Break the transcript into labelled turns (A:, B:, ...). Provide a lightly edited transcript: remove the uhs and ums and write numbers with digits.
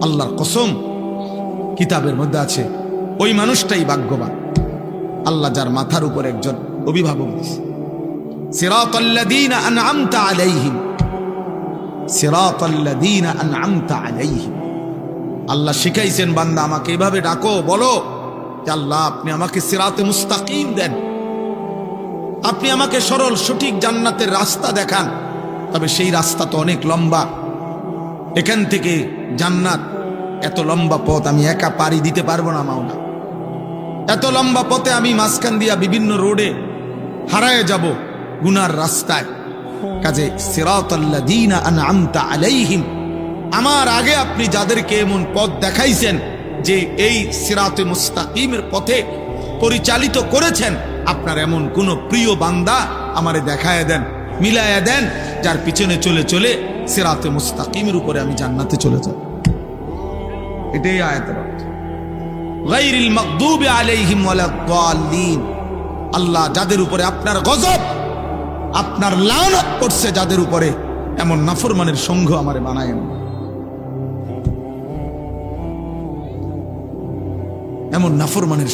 A: আল্লাহর কসম, কিতাবের মধ্যে আছে ওই মানুষটাই ভাগ্যবান, আল্লাহ যার মাথার উপর একজন অভিভাবক দিয়েছে। সিরাতাল্লাযীনা আনআমতা আলাইহিম, সিরাতাল্লাযীনা আনআমতা আলাইহিম। আল্লাহ শিখাইছেন, বান্দা আমাকে এভাবে ডাকো, বলো যে আল্লাহ আপনি আমাকে সিরাতে মুস্তাকিম দেন, আপনি আমাকে সরল সঠিক জান্নাতের রাস্তা দেখান। তবে সেই রাস্তা তো অনেক লম্বা, এখান থেকে জান্নাত এত লম্বা পথ আমি একা পাড়ি দিতে পারবো না মাওলা। এত লম্বা পথে আমি মাঝখান দিয়া বিভিন্ন রোডে হারায় যাব গুনার রাস্তায়। কাজে সিরাতাল্লাযীনা আনআমতা আলাইহিম, আমার আগে আপনি যাদেরকে এমন পথ দেখাইছেন যে এই সিরাতে মুস্তাকিমের পথে পরিচালিত করেছেন, আপনার এমন কোন প্রিয় বান্দা আমারে দেখায় দেন, মিলায়া দেন, যার পিছনে চলে চলে সিরাতে মুস্তাকিমের উপরে আমি জান্নাতে চলে যাব। এটাই আয়াতের অর্থ। গায়রিল মাগদুবি আলাইহিম ওয়ালাদ-দাল্লিন। আল্লাহ যাদের উপরে আপনার গজব, আপনার লানত পড়ছে যাদের উপরে, এমন নাফরমানের সঙ্গ আমারে বানায়েন, এমন নাফরমানের